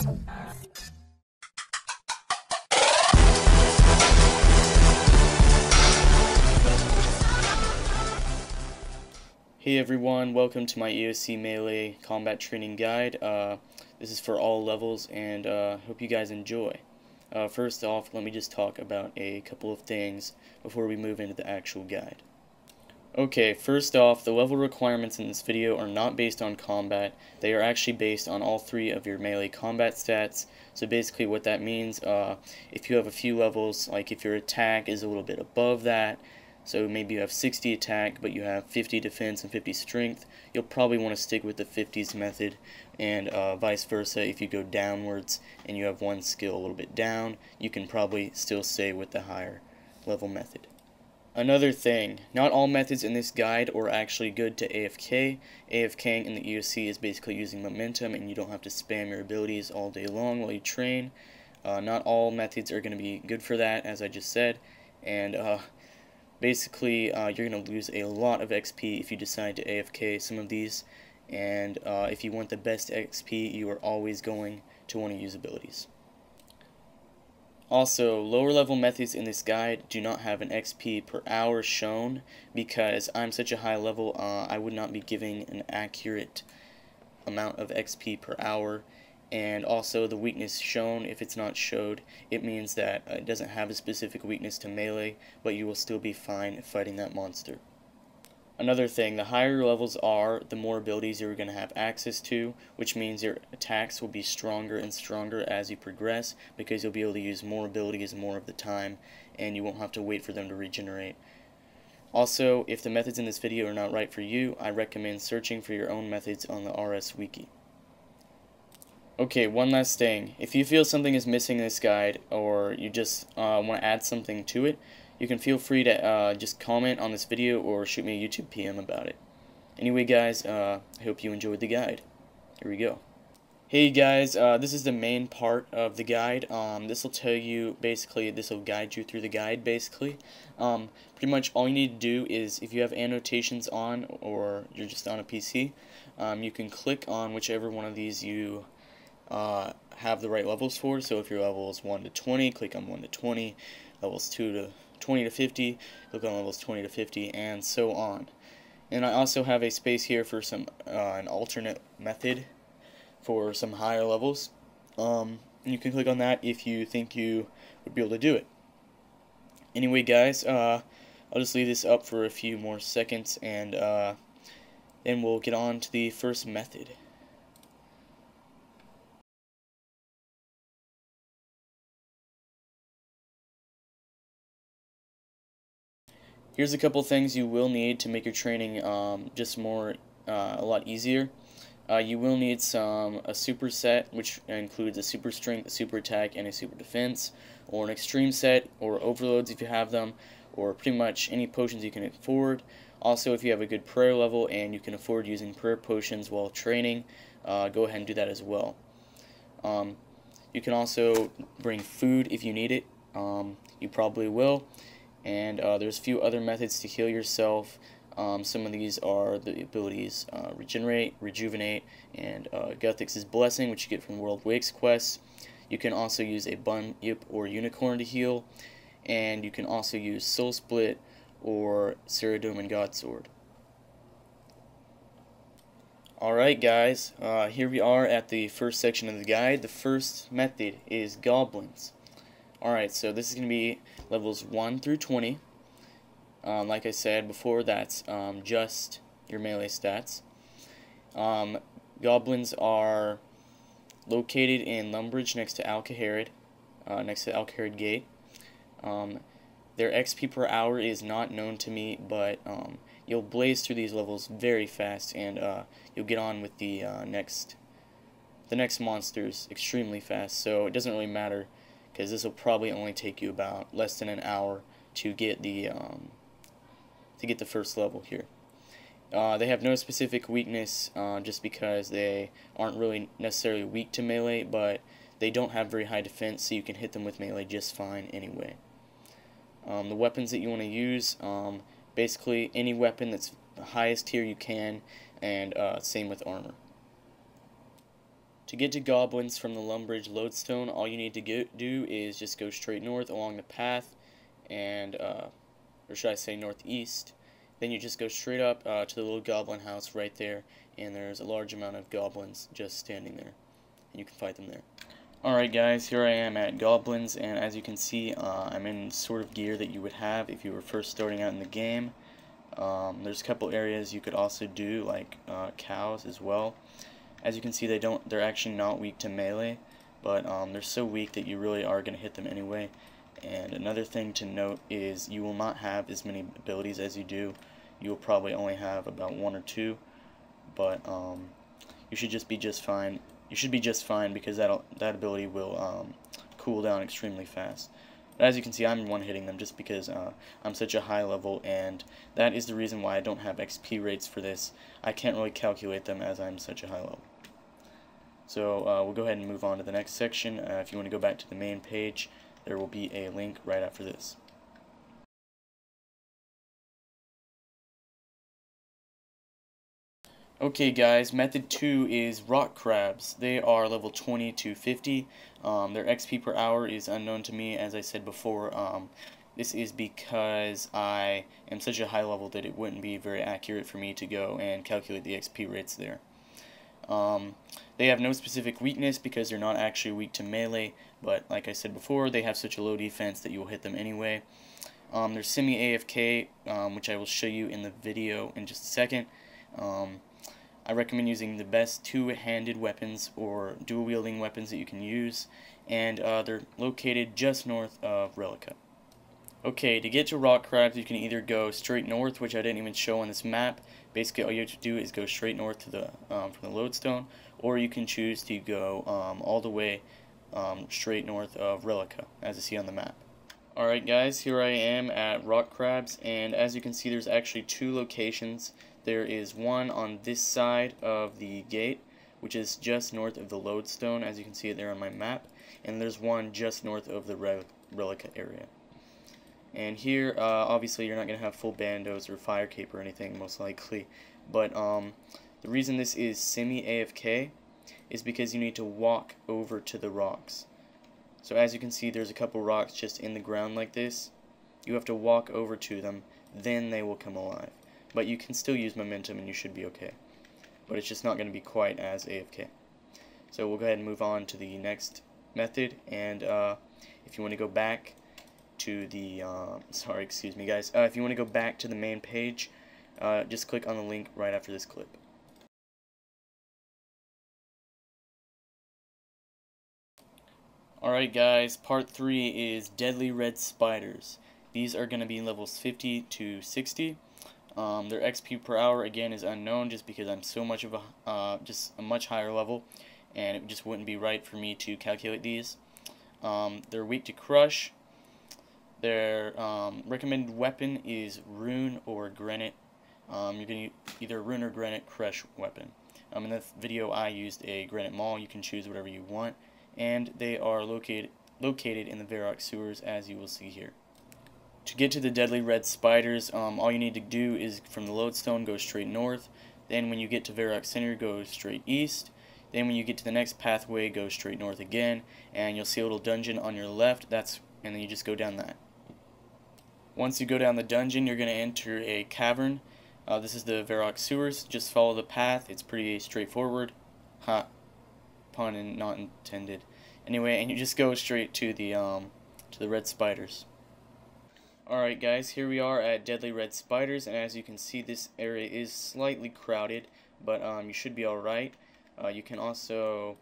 Hey everyone, welcome to my EOC Melee Combat Training Guide. This is for all levels, and hope you guys enjoy. First off, let me just talk about a couple of things before we move into the actual guide. Okay, first off, the level requirements in this video are not based on combat. They are actually based on all three of your melee combat stats. So basically what that means, if you have a few levels, like if your attack is a little bit above that, so maybe you have 60 attack, but you have 50 defense and 50 strength, you'll probably want to stick with the 50s method, and vice versa. If you go downwards and you have one skill a little bit down, you can probably still stay with the higher level method. Another thing, not all methods in this guide are actually good to AFK. AFKing in the EOC is basically using momentum, and you don't have to spam your abilities all day long while you train. Not all methods are going to be good for that, as I just said, and basically, you're going to lose a lot of XP if you decide to AFK some of these, and if you want the best XP, you are always going to want to use abilities. Also, lower level methods in this guide do not have an XP per hour shown, because I'm such a high level, I would not be giving an accurate amount of XP per hour. And also the weakness shown, if it's not showed, it means that it doesn't have a specific weakness to melee, but you will still be fine fighting that monster. Another thing, the higher your levels are, the more abilities you're going to have access to, which means your attacks will be stronger and stronger as you progress, because you'll be able to use more abilities more of the time, and you won't have to wait for them to regenerate. Also, if the methods in this video are not right for you, I recommend searching for your own methods on the RS Wiki. Okay, one last thing. If you feel something is missing in this guide, or you just want to add something to it, you can feel free to just comment on this video or shoot me a YouTube PM about it. Anyway guys, I hope you enjoyed the guide. Here we go. Hey guys, this is the main part of the guide. This will tell you, basically, this will guide you through the guide, basically. Pretty much all you need to do is, if you have annotations on, or you're just on a PC, you can click on whichever one of these you have the right levels for. So if your level is 1 to 20, click on 1 to 20, levels 2 to 20 to 50, click on levels 20 to 50, and so on. And I also have a space here for some an alternate method for some higher levels. You can click on that if you think you would be able to do it. Anyway guys, I'll just leave this up for a few more seconds, and then we'll get on to the first method. Here's a couple things you will need to make your training just a lot easier. You will need a super set, which includes a super strength, a super attack, and a super defense, or an extreme set, or overloads if you have them, or pretty much any potions you can afford. Also, if you have a good prayer level and you can afford using prayer potions while training, go ahead and do that as well. You can also bring food if you need it. You probably will. And there's a few other methods to heal yourself. Some of these are the abilities Regenerate, Rejuvenate, and Guthix's Blessing, which you get from World Wakes quests. You can also use a Bun, Yip, or Unicorn to heal. And you can also use Soul Split or Ceridome and Godsword. Alright guys, here we are at the first section of the guide. The first method is Goblins. Alright, so this is going to be levels 1 through 20. Like I said before, that's just your melee stats. Goblins are located in Lumbridge next to Alcaharid, next to Alcaharid Gate. Their XP per hour is not known to me, but you'll blaze through these levels very fast, and you'll get on with the next monsters extremely fast. So it doesn't really matter, because this will probably only take you about less than an hour to get the first level here. They have no specific weakness, just because they aren't really necessarily weak to melee, but they don't have very high defense, so you can hit them with melee just fine anyway. The weapons that you want to use, basically any weapon that's the highest tier you can, and same with armor. To get to Goblins from the Lumbridge Lodestone, all you need to do is just go straight north along the path, and, or should I say northeast. Then you just go straight up to the little goblin house right there, and there's a large amount of goblins just standing there, and you can fight them there. Alright guys, here I am at Goblins, and as you can see, I'm in sort of gear that you would have if you were first starting out in the game. There's a couple areas you could also do, like cows as well. As you can see, they're actually not weak to melee, but they're so weak that you really are going to hit them anyway. And another thing to note is you will not have as many abilities as you do. You will probably only have about 1 or 2, but you should just be just fine. You should be just fine because that ability will cool down extremely fast. But as you can see, I'm one-hitting them just because I'm such a high level, and that is the reason why I don't have XP rates for this. I can't really calculate them as I'm such a high level. So we'll go ahead and move on to the next section. If you want to go back to the main page, there will be a link right after this. Okay guys, method 2 is rock crabs. They are level 20 to 50. Their XP per hour is unknown to me, as I said before. This is because I am such a high level that it wouldn't be very accurate for me to go and calculate the XP rates there. They have no specific weakness because they're not actually weak to melee, but like I said before, they have such a low defense that you will hit them anyway. They're semi-AFK, which I will show you in the video in just a second. I recommend using the best two-handed weapons or dual-wielding weapons that you can use, and they're located just north of Relica. Okay, to get to rock crabs, you can either go straight north, which I didn't even show on this map. Basically, all you have to do is go straight north to the from the lodestone, or you can choose to go all the way straight north of Relica, as you see on the map. Alright guys, here I am at rock crabs, and as you can see, there's actually 2 locations. There is one on this side of the gate, which is just north of the lodestone, as you can see it there on my map, and there's one just north of the Relica area. And here, obviously, you're not going to have full bandos or fire cape or anything, most likely, but the reason this is semi-AFK is because you need to walk over to the rocks. So as you can see, there's a couple rocks just in the ground like this. You have to walk over to them, then they will come alive. But you can still use momentum and you should be okay. But it's just not going to be quite as AFK. So we'll go ahead and move on to the next method. And if you want to go back to the, excuse me guys. If you want to go back to the main page, just click on the link right after this clip. Alright guys, part 3 is deadly red spiders. These are going to be levels 50 to 60. Their XP per hour again is unknown just because I'm so much of just a much higher level, and it just wouldn't be right for me to calculate these. They're weak to crush. Their recommended weapon is rune or granite. You can either rune or granite crush weapon. In this video I used a granite maul. You can choose whatever you want, and they are located in the Varrock sewers, as you will see here. To get to the deadly red spiders, all you need to do is from the lodestone go straight north. Then when you get to Varrock Center, go straight east. Then when you get to the next pathway, go straight north again, and you'll see a little dungeon on your left. And then you just go down that. Once you go down the dungeon, you're going to enter a cavern. This is the Varrock sewers. Just follow the path. It's pretty straightforward. Ha, pun and not intended. Anyway, and you just go straight to the red spiders. Alright guys, here we are at Deadly Red Spiders, and as you can see, this area is slightly crowded, but you should be alright. You can also,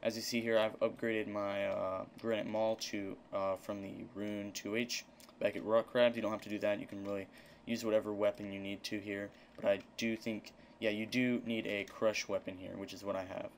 as you see here, I've upgraded my Granite Maul to from the Rune 2H back at Rock Crabs. You don't have to do that, you can really use whatever weapon you need to here, but I do think, yeah, you do need a Crush weapon here, which is what I have.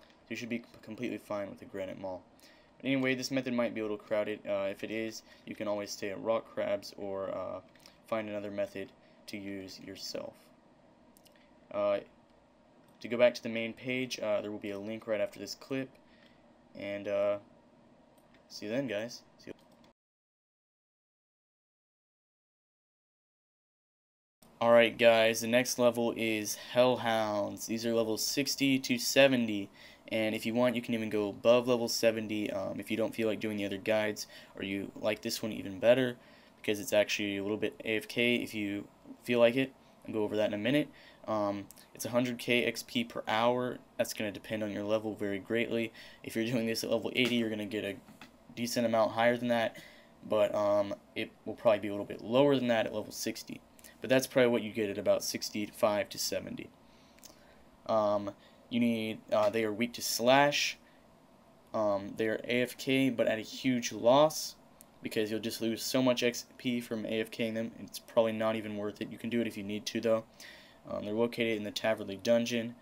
So you should be completely fine with the Granite Maul. Anyway, this method might be a little crowded. If it is, you can always stay at rock crabs or find another method to use yourself. To go back to the main page, there will be a link right after this clip. And see you then, guys. See you. Alright guys, the next level is Hellhounds. These are levels 60 to 70, And if you want, you can even go above level 70 if you don't feel like doing the other guides, or you like this one even better because it's actually a little bit AFK if you feel like it. I'll go over that in a minute. It's 100k XP per hour. That's going to depend on your level very greatly. If you're doing this at level 80, you're going to get a decent amount higher than that, but it will probably be a little bit lower than that at level 60. But that's probably what you get at about 65 to 70. You need, they are weak to slash. They are AFK, but at a huge loss, because you'll just lose so much XP from AFKing them. It's probably not even worth it. You can do it if you need to, though. They're located in the Taverley Dungeon.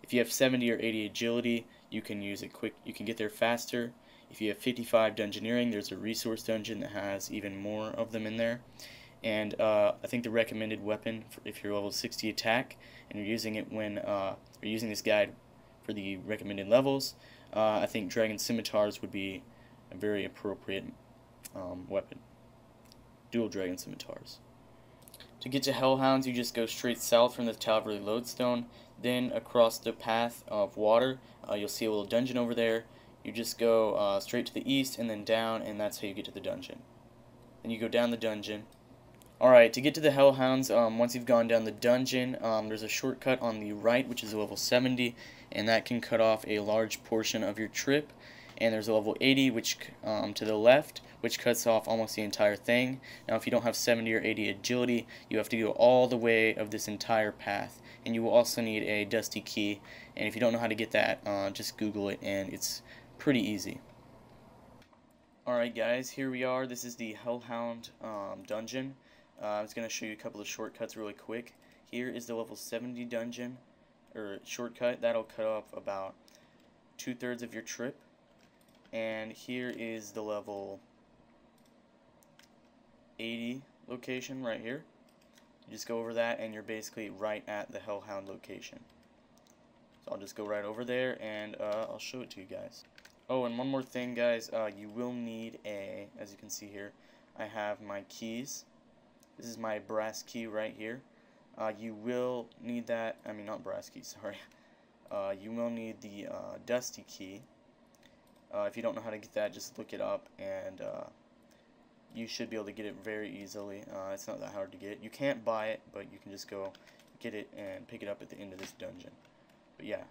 If you have 70 or 80 agility, you can use it quick. You can get there faster. If you have 55 dungeoneering, there's a resource dungeon that has even more of them in there. And I think the recommended weapon if you're level 60 attack and you're using it when you're using this guide for the recommended levels, I think dragon scimitars would be a very appropriate weapon. Dual dragon scimitars. To get to Hellhounds, you just go straight south from the Taverley Lodestone, then across the path of water. You'll see a little dungeon over there. You just go straight to the east and then down, and that's how you get to the dungeon. Then you go down the dungeon. Alright, to get to the Hellhounds, once you've gone down the dungeon, there's a shortcut on the right, which is level 70, and that can cut off a large portion of your trip. And there's a level 80, which to the left, which cuts off almost the entire thing. Now, if you don't have 70 or 80 agility, you have to go all the way of this entire path. And you will also need a dusty key, and if you don't know how to get that, just Google it, and it's pretty easy. Alright guys, here we are. This is the Hellhound dungeon. I was going to show you a couple of shortcuts really quick. Here is the level 70 dungeon, or shortcut. That'll cut off about 2/3 of your trip. And here is the level 80 location right here. You just go over that and you're basically right at the Hellhound location. So I'll just go right over there and I'll show it to you guys. Oh, and one more thing guys, you will need as you can see here, I have my keys. This is my brass key right here. You will need that, not brass key, sorry. You will need the dusty key. If you don't know how to get that, just look it up, and you should be able to get it very easily. It's not that hard to get. You can't buy it, but you can just go get it and pick it up at the end of this dungeon. But yeah.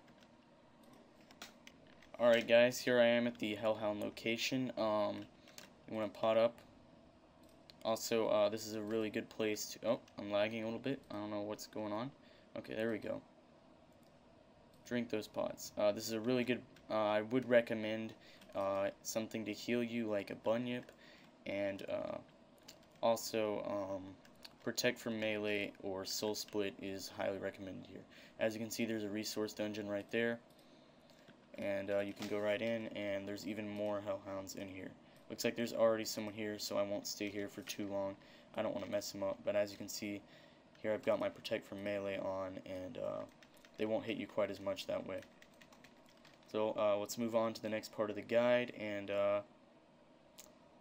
Alright guys, here I am at the Hellhound location. You want to pot up. Also, this is a really good place to... Oh, I'm lagging a little bit. I don't know what's going on. Okay, there we go. Drink those pots. This is a really good... I would recommend something to heal you, like a bunyip, and also protect from melee or soul split is highly recommended here. As you can see, there's a resource dungeon right there, and you can go right in, and there's even more Hellhounds in here. Looks like there's already someone here, so I won't stay here for too long. I don't want to mess them up, but as you can see, here I've got my protect from melee on, and they won't hit you quite as much that way. So let's move on to the next part of the guide, and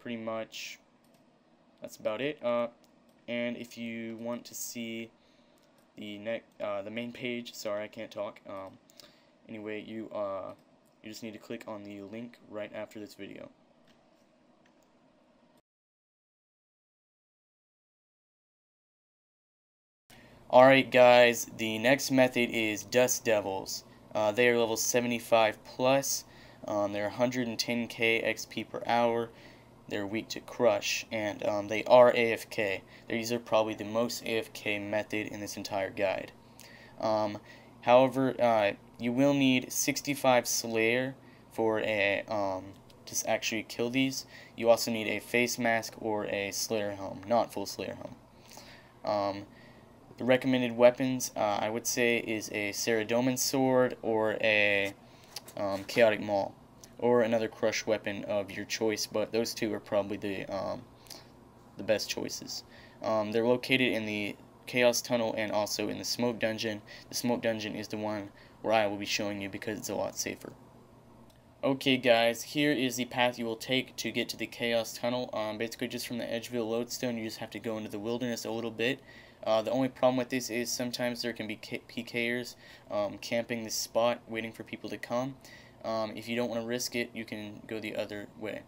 pretty much that's about it. And if you want to see the main page, sorry I can't talk. Anyway, you just need to click on the link right after this video. Alright guys, the next method is Dust Devils. They are level 75 plus. They're 110k XP per hour. They're weak to crush, and they are AFK. These are probably the most AFK method in this entire guide. However, you will need 65 Slayer for a to actually kill these. You also need a face mask or a Slayer helm, not full Slayer helm. The recommended weapons, I would say, is a Saradomin sword or a Chaotic Maul, or another crush weapon of your choice. But those two are probably the best choices. They're located in the Chaos Tunnel and also in the Smoke Dungeon. The Smoke Dungeon is the one where I will be showing you because it's a lot safer. Okay guys, here is the path you will take to get to the Chaos Tunnel. Basically just from the Edgeville Lodestone, you just have to go into the wilderness a little bit. The only problem with this is sometimes there can be PKers camping this spot waiting for people to come. If you don't want to risk it, you can go the other way.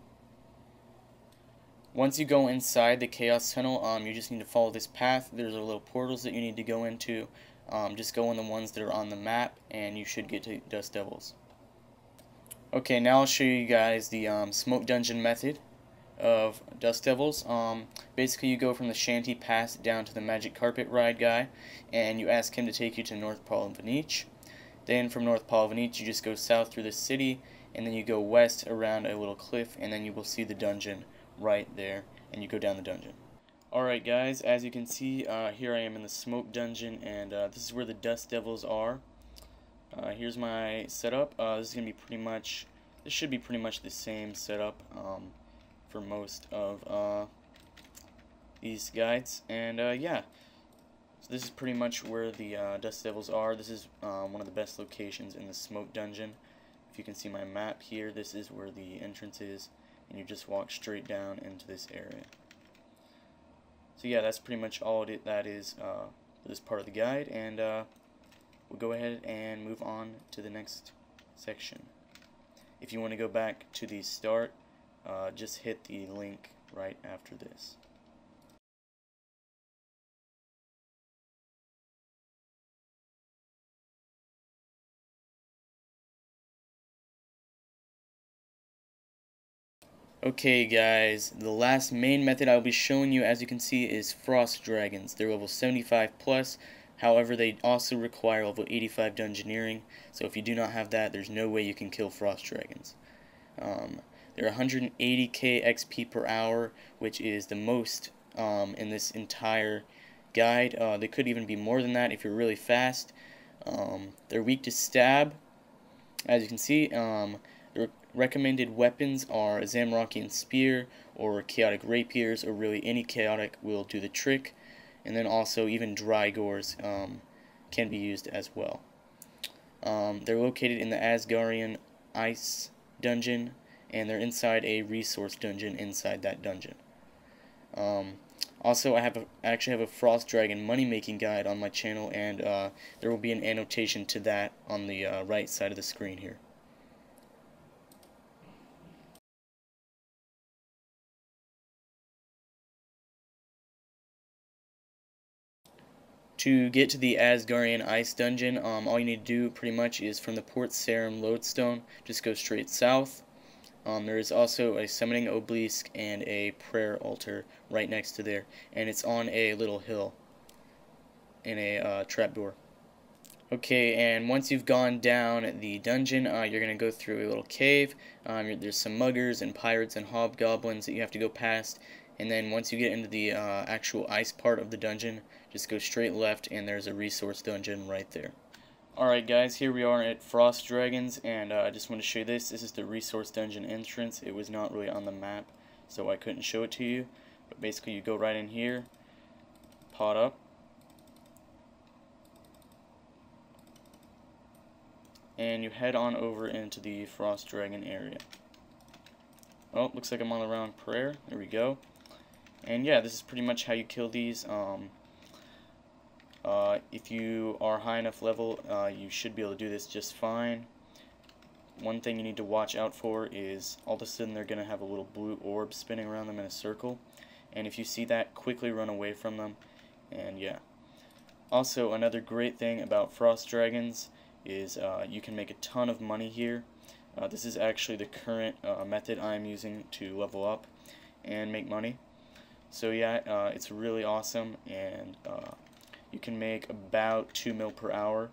Once you go inside the Chaos Tunnel, you just need to follow this path. There's little portals that you need to go into. Just go in the ones that are on the map, and you should get to Dust Devils. Okay, now I'll show you guys the smoke dungeon method of Dust Devils. Basically, you go from the Shanty Pass down to the Magic Carpet Ride guy, and you ask him to take you to North Polynich. Then from North Polynich, you just go south through the city, and then you go west around a little cliff, and then you will see the dungeon right there, and you go down the dungeon. Alright guys, as you can see, here I am in the smoke dungeon, and this is where the Dust Devils are. Here's my setup. This should be pretty much the same setup for most of these guides, and yeah, so this is pretty much where the Dust Devils are. This is one of the best locations in the smoke dungeon. If you can see my map here, this is where the entrance is, and you just walk straight down into this area. So yeah, that's pretty much all that is for this part of the guide, and we'll go ahead and move on to the next section. If you want to go back to the start, just hit the link right after this. Okay guys, the last main method I'll be showing you, as you can see, is Frost Dragons. They're level 75 plus. However, they also require level 85 Dungeoneering, so if you do not have that, there's no way you can kill Frost Dragons. They're 180k XP per hour, which is the most in this entire guide. They could even be more than that if you're really fast. They're weak to stab, as you can see. The recommended weapons are a Zamorakian Spear or Chaotic Rapiers, or really any chaotic will do the trick. And then also even dry gores can be used as well. They're located in the Asgardian Ice Dungeon, and they're inside a resource dungeon inside that dungeon. Also, I actually have a Frost Dragon money making guide on my channel, and there will be an annotation to that on the right side of the screen here. To get to the Asgardian Ice Dungeon, all you need to do pretty much is from the Port Sarim Lodestone, just go straight south. There is also a Summoning Obelisk and a Prayer Altar right next to there, and it's on a little hill in a trapdoor. Okay, and once you've gone down the dungeon, you're going to go through a little cave. There's some muggers and pirates and hobgoblins that you have to go past. And then once you get into the actual ice part of the dungeon, just go straight left, and there's a resource dungeon right there. Alright guys, here we are at Frost Dragons, and I just want to show you this. This is the resource dungeon entrance. It was not really on the map, so I couldn't show it to you. But basically you go right in here, pot up, and you head on over into the Frost Dragon area. Oh, looks like I'm on the wrong prayer. There we go. And yeah, this is pretty much how you kill these. If you are high enough level, you should be able to do this just fine. One thing you need to watch out for is all of a sudden they're going to have a little blue orb spinning around them in a circle. And if you see that, quickly run away from them. And yeah. Also, another great thing about Frost Dragons is you can make a ton of money here. This is actually the current method I'm using to level up and make money. So yeah, it's really awesome, and you can make about 2 mil per hour.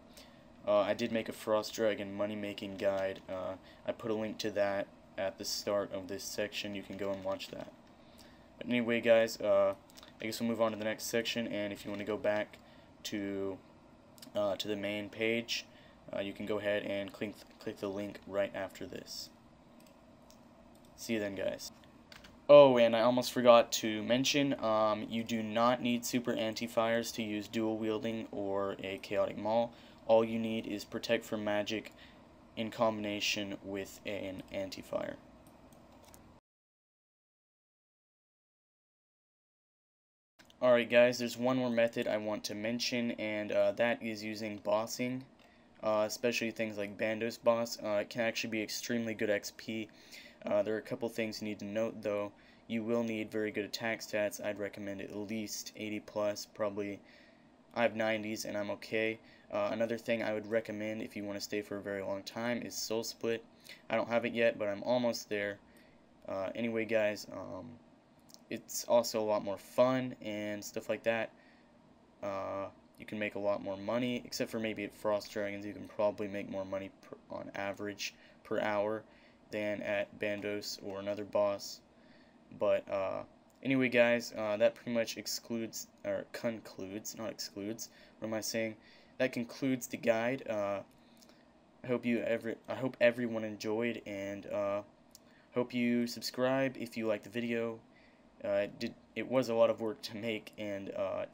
I did make a Frost Dragon money making guide. I put a link to that at the start of this section. You can go and watch that. But anyway guys, I guess we'll move on to the next section, and if you want to go back to the main page, you can go ahead and click the link right after this. See you then guys. Oh, and I almost forgot to mention, you do not need super anti-fires to use dual wielding or a chaotic maul. All you need is protect from magic in combination with an anti-fire. Alright guys, there's one more method I want to mention, and that is using bossing, especially things like Bandos boss. It can actually be extremely good XP. There are a couple things you need to note though. You will need very good attack stats. I'd recommend at least 80 plus, probably. I have 90s and I'm okay. Another thing I would recommend if you want to stay for a very long time is Soul Split. I don't have it yet, but I'm almost there. Anyway guys, it's also a lot more fun and stuff like that. You can make a lot more money, except for maybe at Frost Dragons. You can probably make more money on average per hour than at Bandos or another boss. But anyway guys, that pretty much concludes, not excludes, what am I saying? That concludes the guide. I hope everyone enjoyed, and hope you subscribe if you like the video. It was a lot of work to make, and it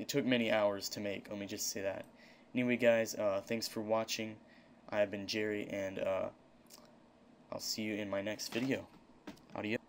took many hours to make, let me just say that. Anyway guys, thanks for watching. I have been Jerry, and I'll see you in my next video. Adios.